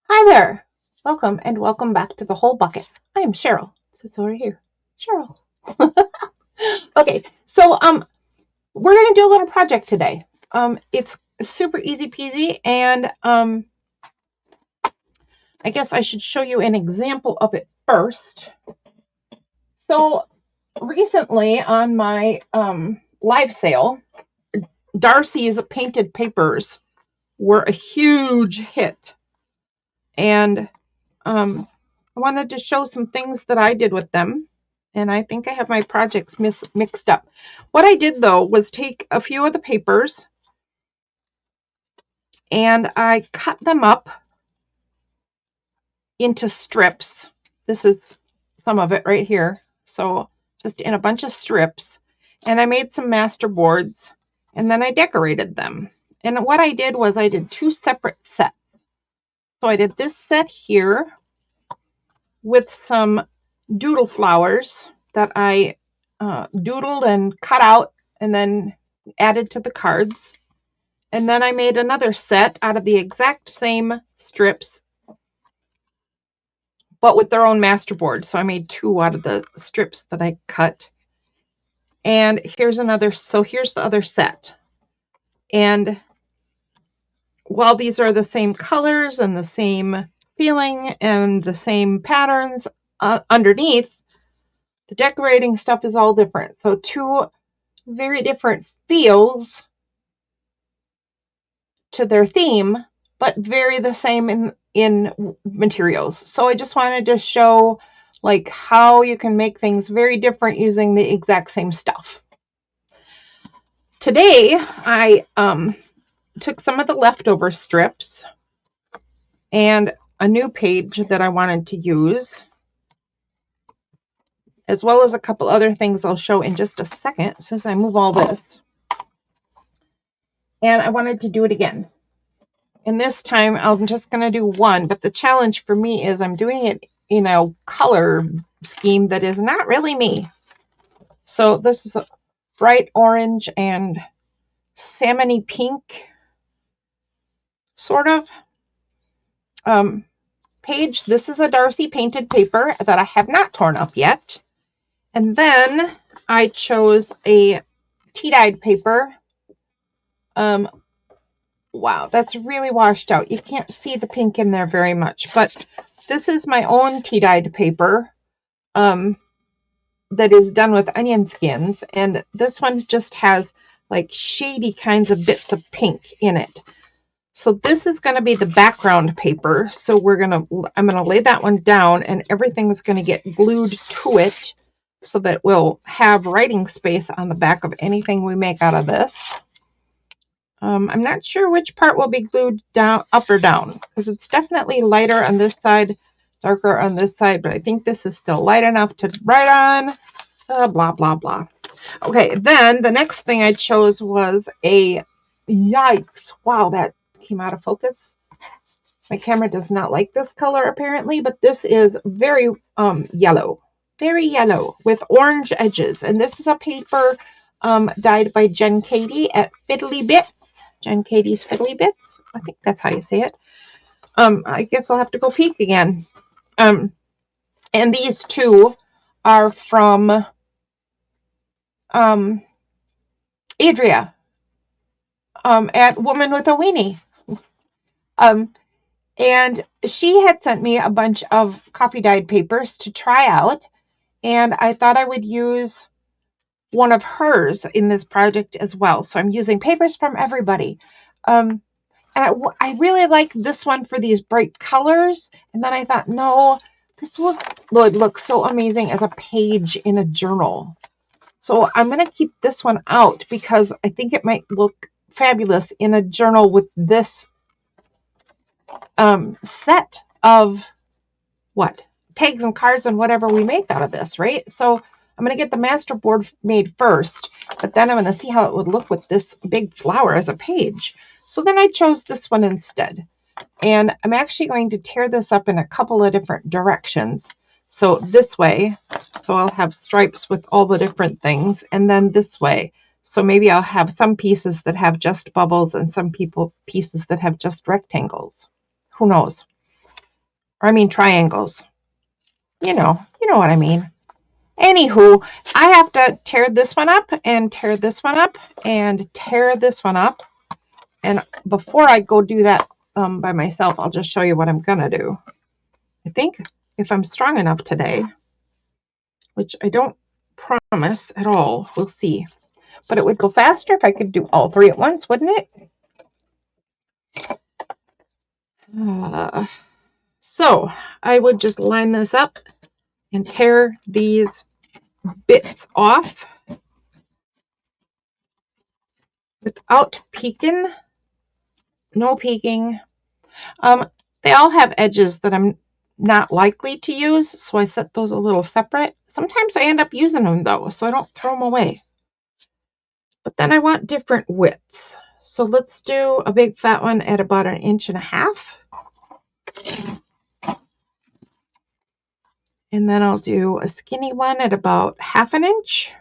Hi there. Welcome and welcome back to the Whole Bucket. I am Cheryl. It's over here. Cheryl. Okay, so we're gonna do a little project today. It's super easy peasy, and I guess I should show you an example of it first. So recently on my live sale, Darcy's painted papers were a huge hit, and I wanted to show some things that I did with them. And I think I have my projects mixed up. What I did though was take a few of the papers and I cut them up into strips. This is some of it right here. So just in a bunch of strips. And I made some master boards and then I decorated them. And what I did was I did two separate sets. So I did this set here with some doodle flowers that I doodled and cut out and then added to the cards. And then I made another set out of the exact same strips, but with their own masterboard. So I made two out of the strips that I cut. And here's another, so here's the other set. And while these are the same colors and the same feeling and the same patterns underneath, the decorating stuff is all different. So two very different feels to their theme, but very the same in materials. So I just wanted to show like how you can make things very different using the exact same stuff. Today I took some of the leftover strips and a new page that I wanted to use, as well as a couple other things I'll show in just a second since I move all this. And I wanted to do it again. And this time I'm just going to do one, but the challenge for me is I'm doing it in a color scheme that is not really me. So this is a bright orange and salmony pink sort of page. This is a Darcy painted paper that I have not torn up yet. And then I chose a tea-dyed paper. Wow, that's really washed out. You can't see the pink in there very much, but this is my own tea-dyed paper that is done with onion skins, and this one just has like shady kinds of bits of pink in it. So this is going to be the background paper. So I'm going to lay that one down and everything's going to get glued to it so that we'll have writing space on the back of anything we make out of this. I'm not sure which part will be glued down, up or down, because it's definitely lighter on this side, darker on this side, but I think this is still light enough to write on. Blah, blah, blah. Okay, then the next thing I chose was a, yikes, wow, that came out of focus. My camera does not like this color apparently, but this is very yellow, very yellow with orange edges. And this is a paper dyed by Jen Katie at Fiddly Bits. Jen Katie's Fiddly Bits. I think that's how you say it. I guess I'll have to go peek again. And these two are from Adria at Woman with a Weenie. And she had sent me a bunch of coffee dyed papers to try out, and I thought I would use one of hers in this project as well. So I'm using papers from everybody. And I really like this one for these bright colors. And then I thought, no, this would look so amazing as a page in a journal. So I'm going to keep this one out because I think it might look fabulous in a journal with this set of tags and cards and whatever we make out of this, right? So I'm going to get the master board made first, but then I'm going to see how it would look with this big flower as a page. So then I chose this one instead. And I'm actually going to tear this up in a couple of different directions. So this way, so I'll have stripes with all the different things, and then this way. So maybe I'll have some pieces that have just bubbles and some pieces that have just rectangles. Who knows? Or I mean triangles. You know what I mean. Anywho, I have to tear this one up and tear this one up and tear this one up. And before I go do that by myself, I'll just show you what I'm gonna do. I think if I'm strong enough today, which I don't promise at all, we'll see. But it would go faster if I could do all three at once, wouldn't it? So I would just line this up and tear these bits off without peeking. No peeking. They all have edges that I'm not likely to use, so I set those a little separate. Sometimes I end up using them though, so I don't throw them away. But then I want different widths. So let's do a big fat one at about 1.5 inches. And then I'll do a skinny one at about 1/2 inch.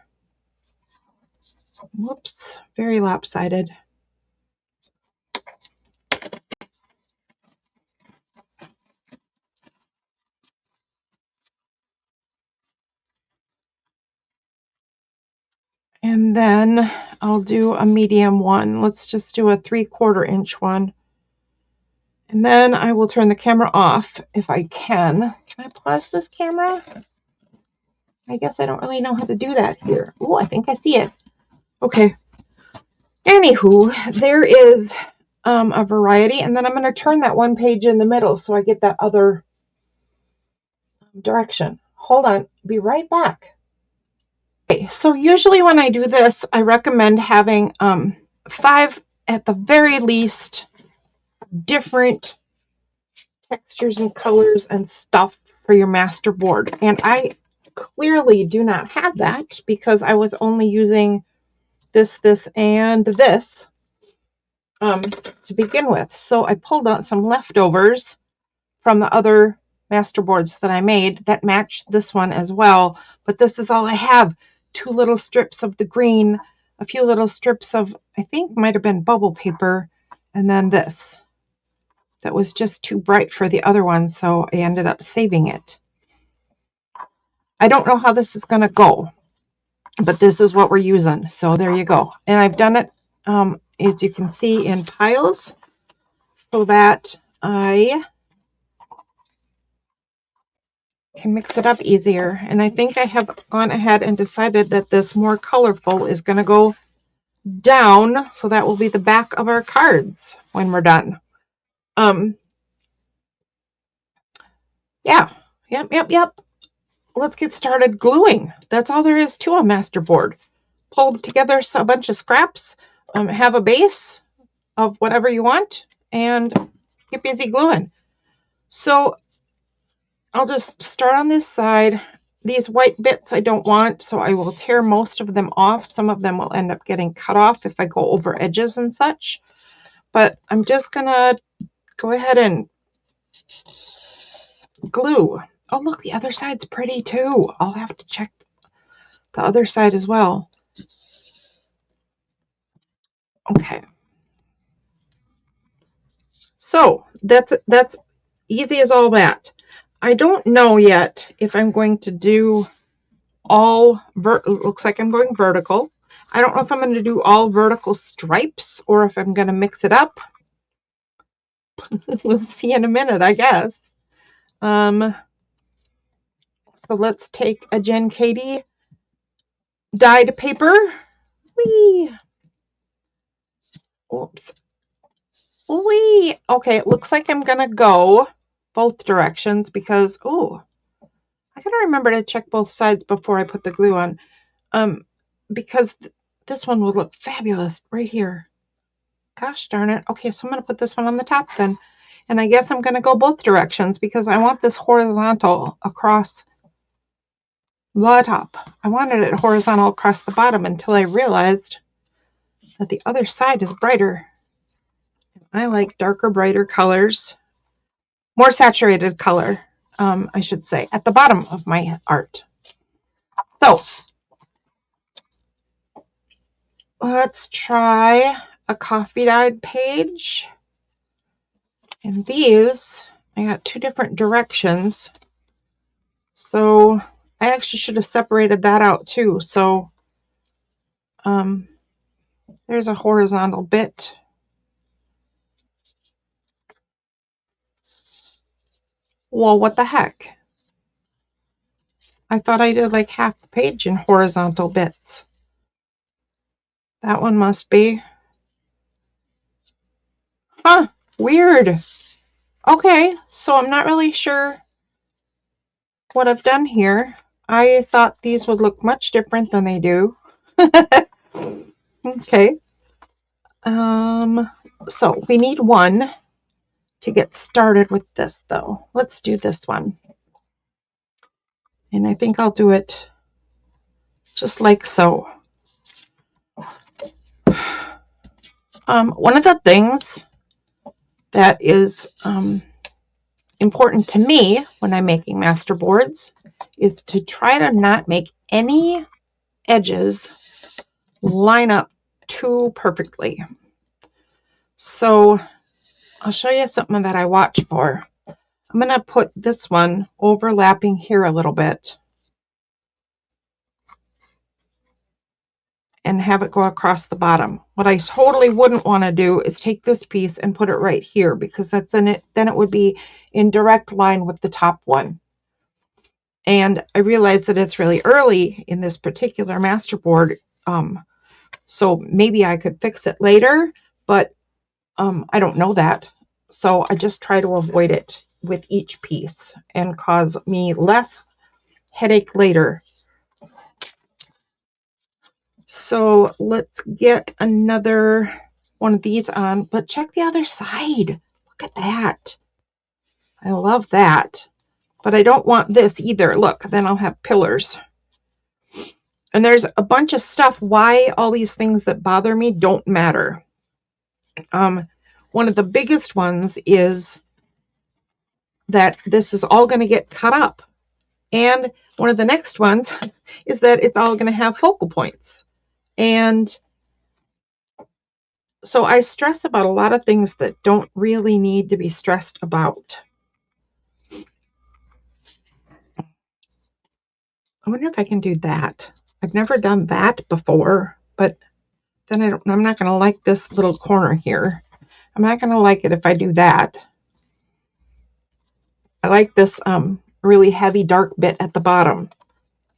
Whoops, very lopsided. And then I'll do a medium one. Let's just do a 3/4 inch one. And then I will turn the camera off if I can. Can I pause this camera? I guess I don't really know how to do that here. Oh, I think I see it. Okay. Anywho, there is a variety. And then I'm going to turn that one page in the middle so I get that other direction. Hold on. Be right back. Okay, so usually when I do this, I recommend having 5 at the very least different textures and colors and stuff for your master board. And I clearly do not have that because I was only using this, and this to begin with. So I pulled out some leftovers from the other master boards that I made that matched this one as well. But this is all I have. 2 little strips of the green, a few little strips of, I think might have been bubble paper, and then this. That was just too bright for the other one, so I ended up saving it. I don't know how this is going to go, but this is what we're using. So there you go. And I've done it, as you can see, in piles so that I can mix it up easier. And I think I have gone ahead and decided that this more colorful is going to go down, so that will be the back of our cards when we're done. Yeah, yep. Let's get started gluing. That's all there is to a master board. Pull together a bunch of scraps, have a base of whatever you want, and get busy gluing. So I'll just start on this side. These white bits I don't want, so I will tear most of them off. Some of them will end up getting cut off if I go over edges and such. But I'm just gonna go ahead and glue. Oh, look, the other side's pretty too. I'll have to check the other side as well. Okay. So that's easy as all that. I don't know yet if I'm going to do all, looks like I'm going vertical. I don't know if I'm going to do all vertical stripes or if I'm going to mix it up. We'll see in a minute, I guess. So let's take a Jen Katie dyed paper. Whee! Oops. Whee! Okay, it looks like I'm going to go both directions because, oh, I got to remember to check both sides before I put the glue on. Because this one will look fabulous right here. Gosh darn it. Okay, so I'm going to put this one on the top then. And I guess I'm going to go both directions because I want this horizontal across the top. I wanted it horizontal across the bottom until I realized that the other side is brighter. I like darker, brighter colors. More saturated color, I should say, at the bottom of my art. So let's try a coffee dyed page. And these I got two different directions. So I actually should have separated that out too. So there's a horizontal bit. Well, what the heck? I thought I did like half the page in horizontal bits. That one must be. Huh, weird. Okay, so I'm not really sure what I've done here. I thought these would look much different than they do. Okay. So we need one to get started with this though. Let's do this one. And I think I'll do it just like so. One of the things that is important to me when I'm making master boards is to try to not make any edges line up too perfectly. So I'll show you something that I watch for. I'm going to put this one overlapping here a little bit and have it go across the bottom. What I totally wouldn't want to do is take this piece and put it right here, because that's in it. Then it would be in direct line with the top one. And I realize that it's really early in this particular master board. So maybe I could fix it later, but I don't know that. So I just try to avoid it with each piece and cause me less headache later. So let's get another one of these on, but check the other side. Look at that. I love that, but I don't want this either. Look, then I'll have pillars. And there's a bunch of stuff. Why all these things that bother me don't matter. One of the biggest ones is that this is all going to get cut up. And one of the next ones is that it's all going to have focal points. And so I stress about a lot of things that don't really need to be stressed about. I wonder if I can do that. I've never done that before, but then I'm not going to like this little corner here. I'm not going to like it if I do that. I like this really heavy dark bit at the bottom,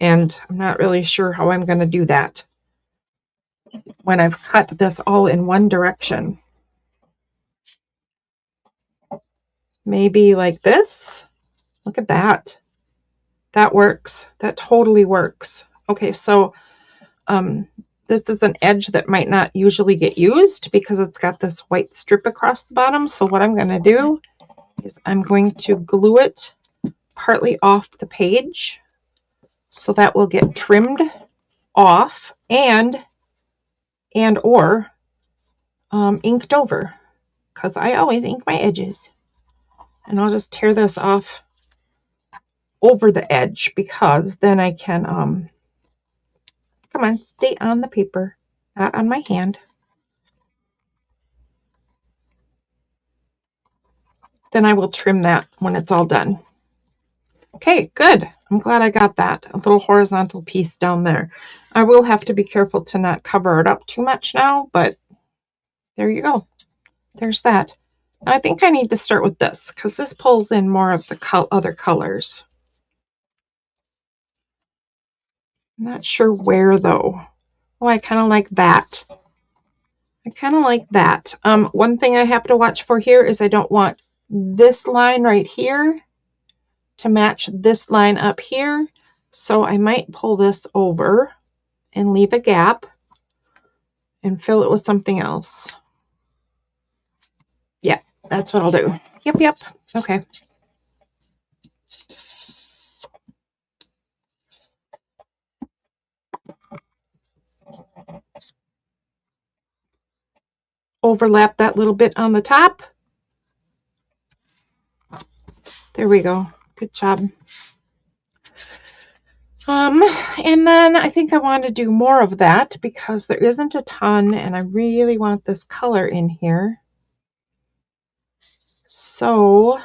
and I'm not really sure how I'm going to do that when I've cut this all in one direction. Maybe like this. Look at that. That works. That totally works. Okay, so this is an edge that might not usually get used because it's got this white strip across the bottom. So what I'm going to do is I'm going to glue it partly off the page, so that will get trimmed off and or inked over, because I always ink my edges. And I'll just tear this off over the edge, because then I can come on, stay on the paper, not on my hand. Then I will trim that when it's all done. Okay, good. I'm glad I got that. A little horizontal piece down there. I will have to be careful to not cover it up too much now, but there you go. There's that. Now I think I need to start with this, because this pulls in more of the other colors. I'm not sure where though. Oh, I kind of like that. I kind of like that. One thing I have to watch for here is I don't want this line right here to match this line up here. So I might pull this over and leave a gap and fill it with something else. Yeah, that's what I'll do. Yep. Okay. Overlap that little bit on the top. There we go. Good job. And then I think I want to do more of that because there isn't a ton and I really want this color in here. So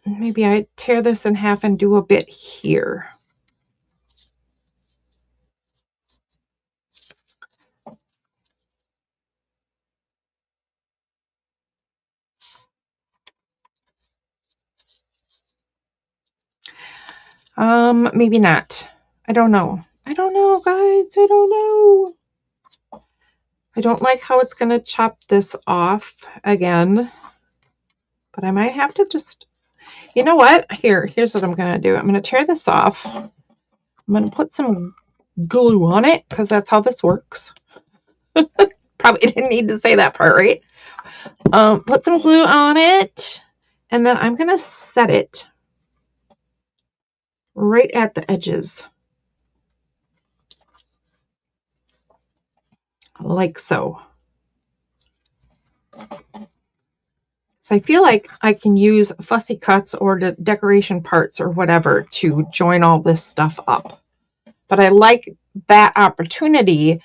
maybe I tear this in half and do a bit here. Maybe not. I don't know. I don't know, guys. I don't know. I don't like how it's going to chop this off again. But I might have to just, you know what? Here's what I'm going to do. I'm going to tear this off. I'm going to put some glue on it because that's how this works. Probably didn't need to say that part, right? Put some glue on it. And then I'm going to set it right at the edges. Like so. So I feel like I can use fussy cuts or the decoration parts or whatever to join all this stuff up. But I like that opportunity.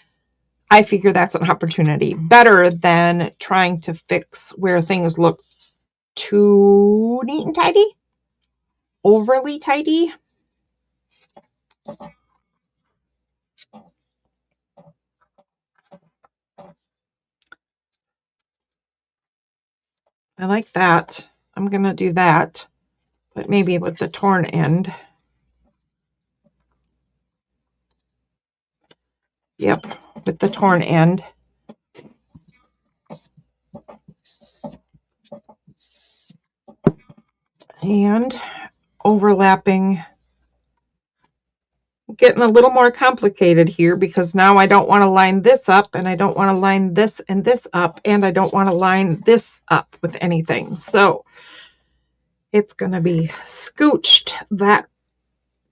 I figure that's an opportunity better than trying to fix where things look too neat and tidy, overly tidy. I like that. I'm going to do that, but maybe with the torn end. Yep, with the torn end. And overlapping. Getting a little more complicated here because now I don't want to line this up and I don't want to line this and this up and I don't want to line this up with anything. So it's going to be scooched that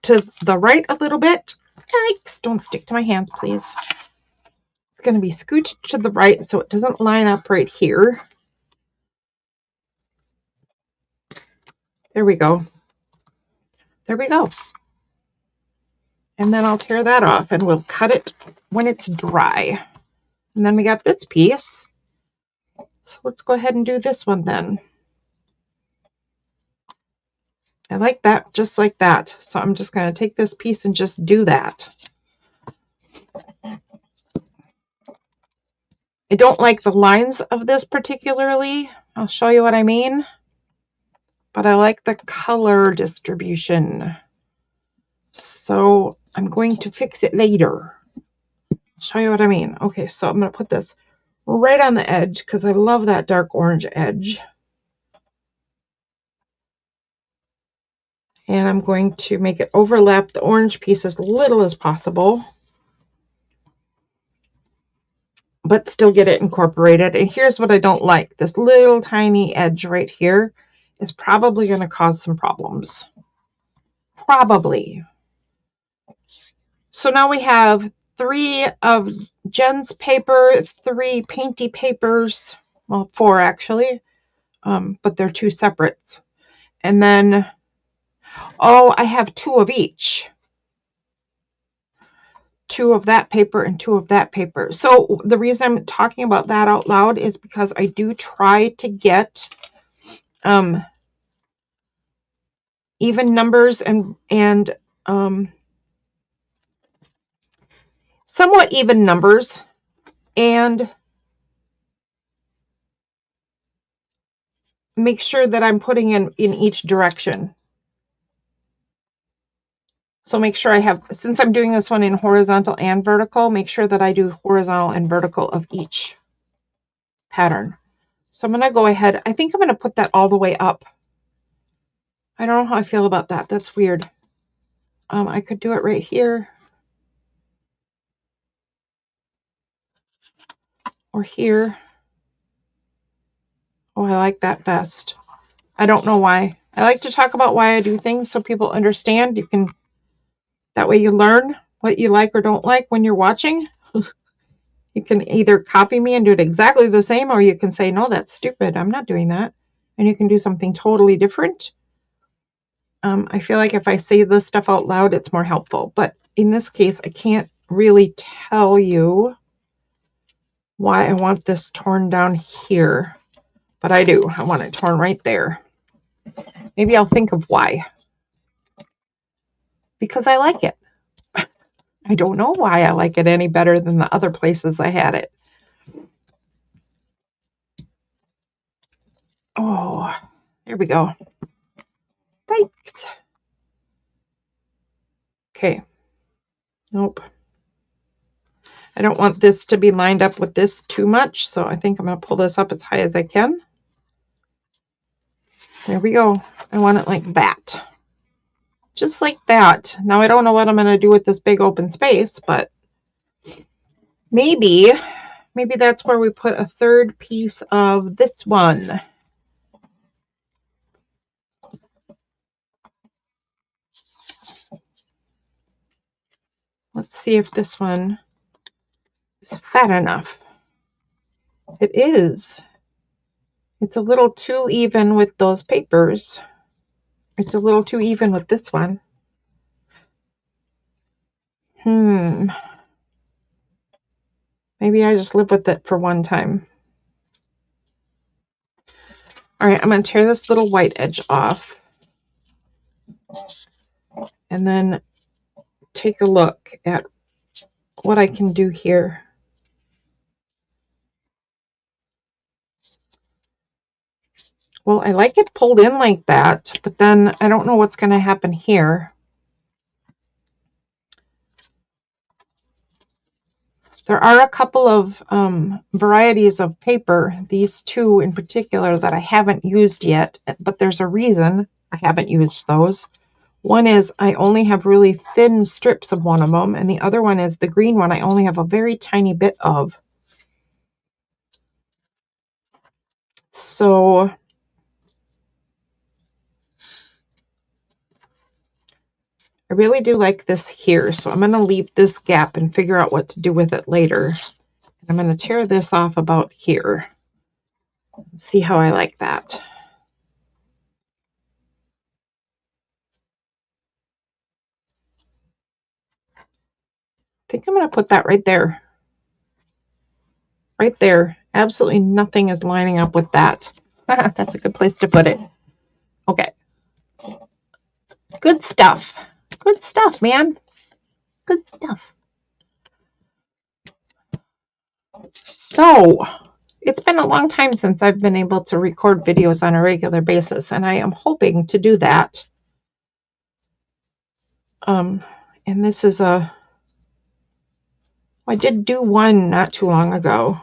to the right a little bit. Yikes, don't stick to my hands, please. It's going to be scooched to the right so it doesn't line up right here. There we go. There we go. And then I'll tear that off and we'll cut it when it's dry. And then we got this piece. So let's go ahead and do this one then. I like that, just like that. So I'm just going to take this piece and just do that. I don't like the lines of this particularly. I'll show you what I mean. But I like the color distribution. So I'm going to fix it later. I'll show you what I mean. Okay, so I'm going to put this right on the edge because I love that dark orange edge. And I'm going to make it overlap the orange piece as little as possible, but still get it incorporated. And here's what I don't like. This little tiny edge right here is probably going to cause some problems. Probably. So now we have 3 of Jen's paper, 3 painty papers, well, 4 actually, but they're 2 separates. And then, oh, I have 2 of each. 2 of that paper and 2 of that paper. So the reason I'm talking about that out loud is because I do try to get even numbers and somewhat even numbers, and make sure that I'm putting in each direction. So make sure I have, since I'm doing this one in horizontal and vertical, make sure that I do horizontal and vertical of each pattern. So I'm going to go ahead. I think I'm going to put that all the way up. I don't know how I feel about that. That's weird. I could do it right here. Or here. Oh, I like that best. I don't know why. I like to talk about why I do things so people understand. You can, that way you learn what you like or don't like when you're watching. You can either copy me and do it exactly the same, or you can say, no, that's stupid. I'm not doing that. And you can do something totally different. I feel like if I say this stuff out loud, it's more helpful. But in this case, I can't really tell you why I want this torn down here. But I do. I want it torn right there. Maybe I'll think of why. Because I like it. I don't know why I like it any better than the other places I had it. Oh, there we go. Thanks. Okay. Nope. I don't want this to be lined up with this too much, so I think I'm going to pull this up as high as I can. There we go. I want it like that. Just like that. Now, I don't know what I'm going to do with this big open space, but maybe that's where we put a third piece of this one. Let's see if this one is fat enough. It is. It's a little too even with those papers. It's a little too even with this one. Maybe I just live with it for one time. All right, I'm going to tear this little white edge off. And then take a look at what I can do here. Well, I like it pulled in like that, but then I don't know what's going to happen here. There are a couple of varieties of paper, these two in particular, that I haven't used yet, but there's a reason I haven't used those. One is I only have really thin strips of one of them, and the other one is the green one I only have a very tiny bit of. So I really do like this here, so I'm going to leave this gap and figure out what to do with it later. I'm going to tear this off about here. See how I like that. I think I'm going to put that right there. Right there. Absolutely nothing is lining up with that. That's a good place to put it. Okay. Good stuff. Good stuff, man. Good stuff. So, it's been a long time since I've been able to record videos on a regular basis, and I am hoping to do that. And this is I did do one not too long ago,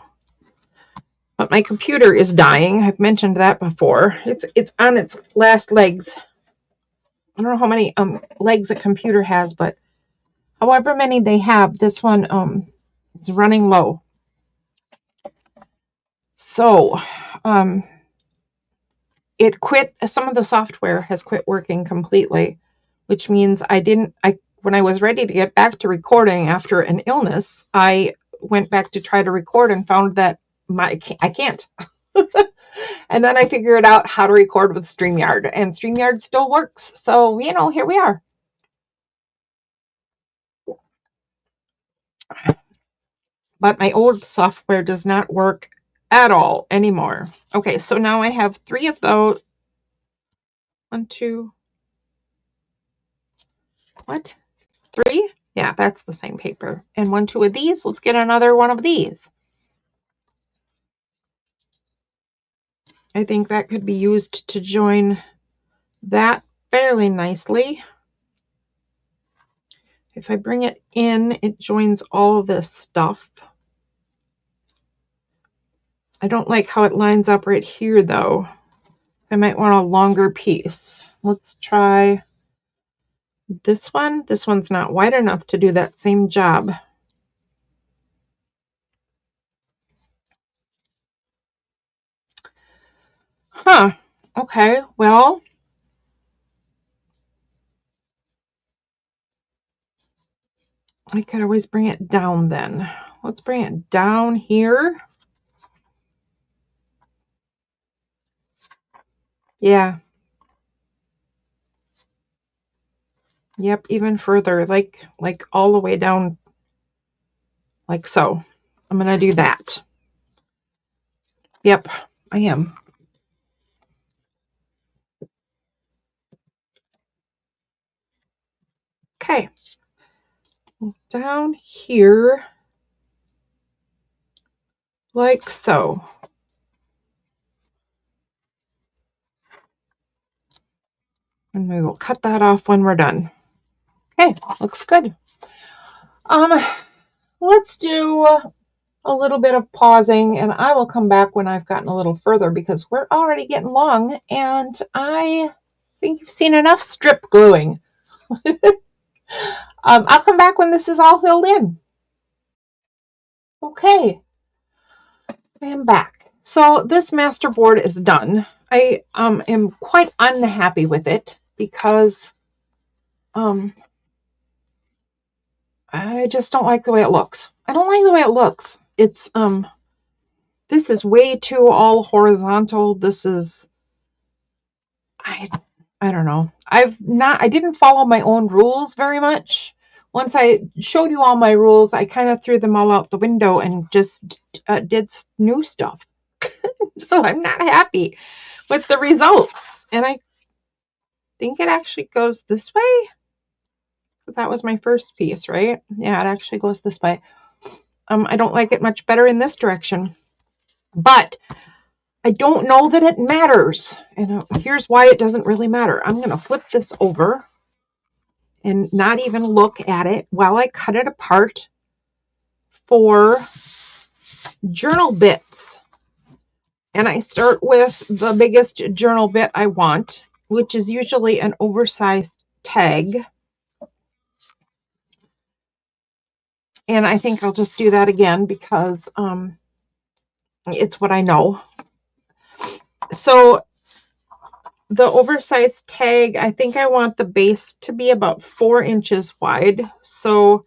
but my computer is dying. I've mentioned that before. It's on its last legs. I don't know how many legs a computer has, but however many they have, this one it's running low. So it quit. Some of the software has quit working completely, which means when I was ready to get back to recording after an illness, I went back to try to record and found that I can't. And then I figured out how to record with StreamYard, and StreamYard still works. So, here we are. But my old software does not work at all anymore. Okay, so now I have 3 of those. 1, 2. What? 3? Yeah, that's the same paper. And 1, 2 of these. Let's get another one of these. I think that could be used to join that fairly nicely. If I bring it in, it joins all this stuff. I don't like how it lines up right here, though. I might want a longer piece. Let's try this one. This one's not wide enough to do that same job. Huh. Okay, well, I could always bring it down then. Let's bring it down here. Yeah. Yep, even further, like all the way down, like so. I'm going to do that. Yep, I am. Okay. Down here, like so. And we will cut that off when we're done. Okay, looks good. Let's do a little bit of pausing, and I will come back when I've gotten a little further because we're already getting long, and I think you've seen enough strip gluing. I'll come back when this is all filled in. Okay, I am back. So this master board is done. I am quite unhappy with it because I just don't like the way it looks. I don't like the way it looks. It's this is way too all horizontal. This is I don't know. I didn't follow my own rules very much. Once I showed you all my rules, I kind of threw them all out the window and just did new stuff. So I'm not happy with the results. And I think it actually goes this way. Because that was my first piece, right? Yeah, it actually goes this way. I don't like it much better in this direction. But I don't know that it matters. And here's why it doesn't really matter. I'm going to flip this over and not even look at it while I cut it apart for journal bits. And I start with the biggest journal bit I want, which is usually an oversized tag. And I think I'll just do that again because it's what I know. So the oversized tag, I think I want the base to be about 4 inches wide. So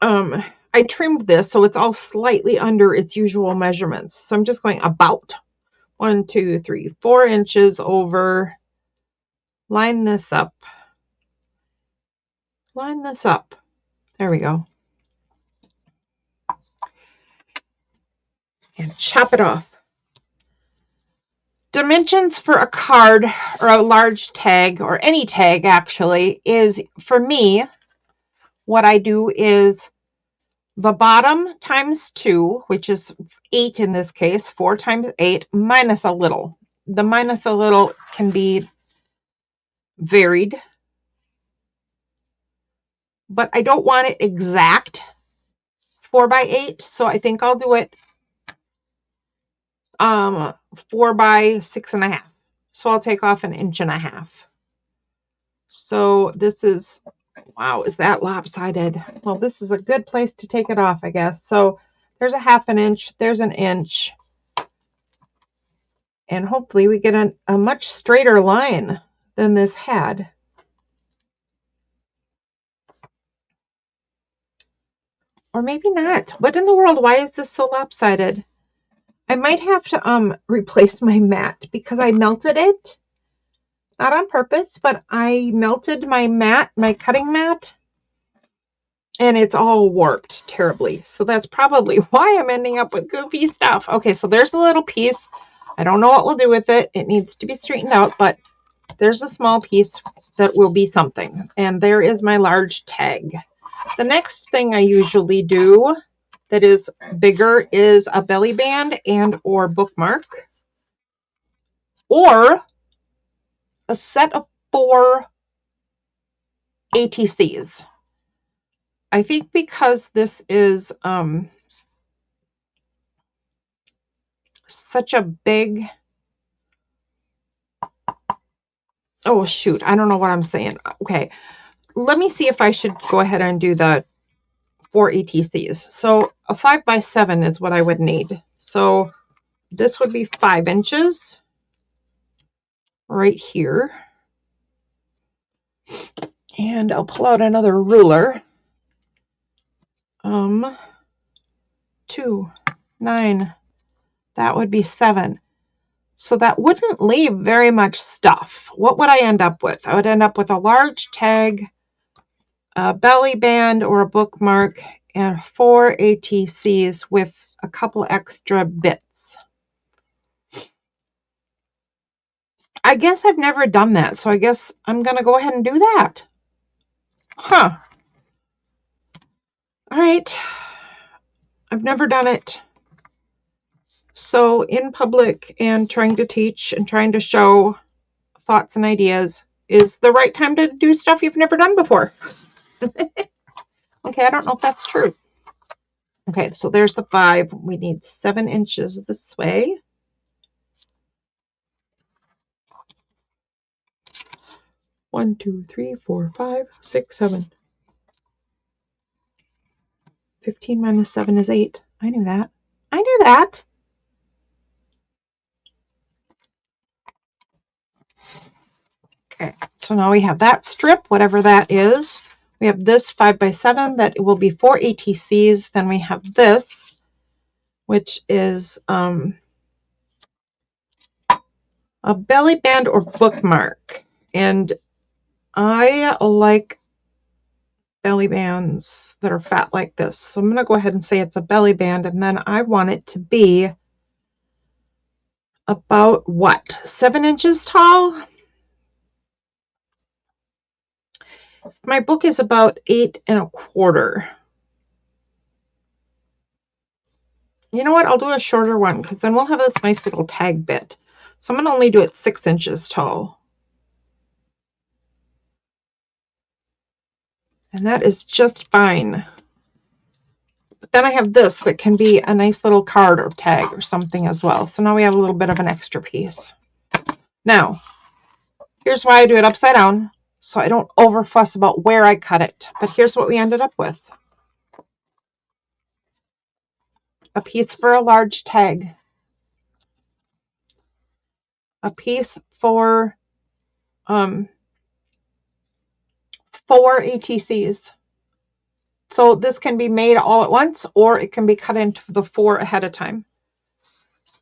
I trimmed this so it's all slightly under its usual measurements. So I'm just going about 1, 2, 3, 4 inches over. Line this up. Line this up. There we go. And chop it off. Dimensions for a card or a large tag or any tag actually is, for me, what I do is the bottom times 2, which is 8 in this case, 4 times 8 minus a little. The minus a little can be varied, but I don't want it exact 4 by 8, so I think I'll do it 4 by 6.5. So I'll take off 1.5 inches. So this is, wow, is that lopsided? Well, this is a good place to take it off, I guess. So there's a 1/2 inch, there's 1 inch. And hopefully we get a much straighter line than this had. Or maybe not. What in the world? Why is this so lopsided? I might have to replace my mat because I melted it. Not on purpose, but I melted my mat, my cutting mat, and it's all warped terribly. So that's probably why I'm ending up with goofy stuff. Okay, so there's a little piece. I don't know what we'll do with it. It needs to be straightened out, but there's a small piece that will be something. And there is my large tag. The next thing I usually do that is bigger is a belly band and or bookmark, or a set of 4 ATCs. I think because this is such a big, oh shoot, I don't know what I'm saying. Okay, let me see if I should go ahead and do the 4 ATCs. So a 5 by 7 is what I would need. So this would be 5 inches right here. And I'll pull out another ruler. 2, 9, that would be 7. So that wouldn't leave very much stuff. What would I end up with? I would end up with a large tag, a belly band or a bookmark, and 4 ATCs with a couple extra bits. I guess I've never done that, so I guess I'm going to go ahead and do that. Huh. All right. I've never done it. So in public and trying to teach and trying to show thoughts and ideas is the right time to do stuff you've never done before. Okay, I don't know if that's true. Okay, so there's the 5. We need 7 inches this way. 1, 2, 3, 4, 5, 6, 7. 15 minus 7 is 8. I knew that. I knew that. Okay, so now we have that strip, whatever that is. We have this 5 by 7 that will be 4 ATCs. Then we have this, which is a belly band or bookmark. And I like belly bands that are fat like this. So I'm going to go ahead and say it's a belly band, and then I want it to be about what? 7 inches tall? My book is about 8 1/4. You know what? I'll do a shorter one because then we'll have this nice little tag bit. So I'm going to only do it 6 inches tall. And that is just fine. But then I have this that can be a nice little card or tag or something as well. So now we have a little bit of an extra piece. Now, here's why I do it upside down, so I don't overfuss about where I cut it. But here's what we ended up with. A piece for a large tag. A piece for 4 ATCs. So this can be made all at once, or it can be cut into the 4 ahead of time.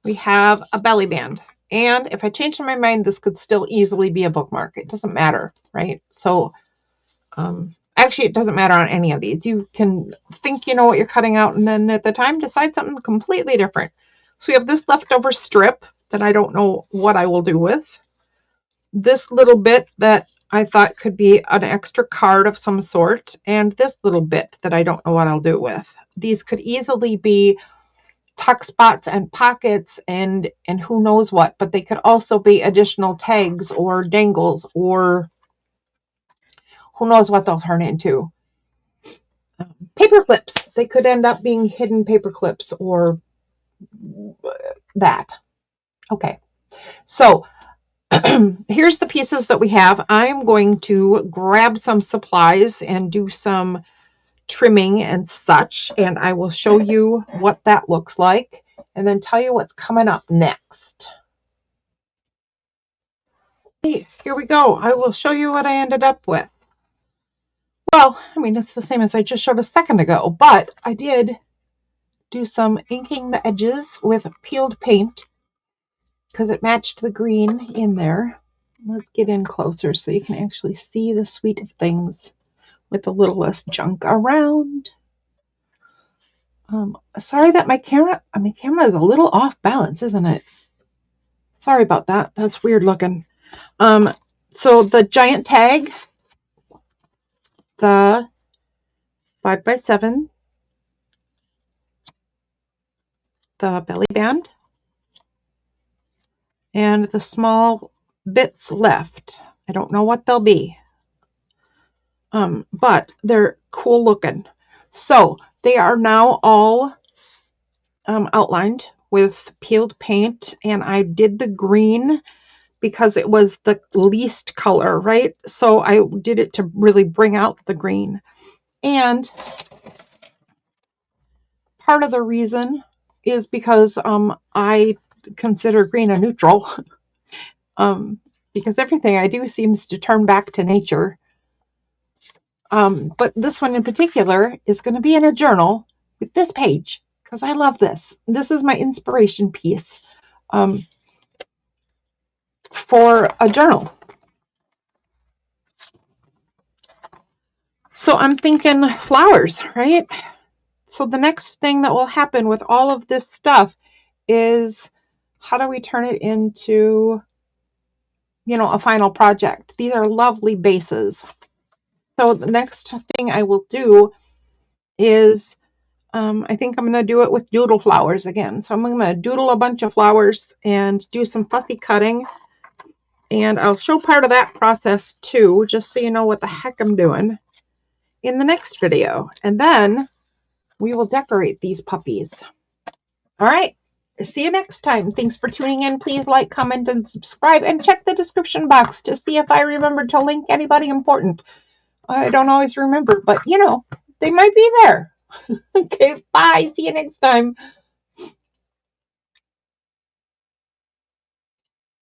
We have a belly band. And if I change my mind, this could still easily be a bookmark. It doesn't matter, right? So actually, it doesn't matter on any of these. You can think you know what you're cutting out, and then at the time, decide something completely different. So we have this leftover strip that I don't know what I will do with. This little bit that I thought could be an extra card of some sort, and this little bit that I don't know what I'll do with. These could easily be tuck spots and pockets and who knows what, but they could also be additional tags or dangles, or who knows what they'll turn into. Paper clips. They could end up being hidden paper clips or that. Okay, so here's the pieces that we have. I'm going to grab some supplies and do some trimming and such, and I will show you what that looks like and then tell you what's coming up next. Here we go. I will show you what I ended up with. Well, I mean, it's the same as I just showed a second ago, but I did do some inking the edges with peeled paint because it matched the green in there. Let's get in closer so you can actually see the suite of things with a little less junk around. Sorry that my camera is a little off balance, isn't it? Sorry about that. That's weird looking. So the giant tag, the 5 by 7, the belly band, and the small bits left. I don't know what they'll be, but they're cool looking. So they are now all outlined with peeled paint, and I did the green because it was the least color, right? So I did it to really bring out the green. And part of the reason is because I consider green a neutral because everything I do seems to turn back to nature. But this one in particular is going to be in a journal with this page because I love this. This is my inspiration piece for a journal. So I'm thinking flowers, right? So the next thing that will happen with all of this stuff is how do we turn it into, a final project? These are lovely bases. So the next thing I will do is, I think I'm going to do it with doodle flowers again. So I'm going to doodle a bunch of flowers and do some fussy cutting. And I'll show part of that process too, just so you know what the heck I'm doing in the next video. And then we will decorate these puppies. All right. See you next time. Thanks for tuning in. Please like, comment, and subscribe, and check the description box to see if I remembered to link anybody important. I don't always remember, but you know, they might be there. Okay, bye. See you next time.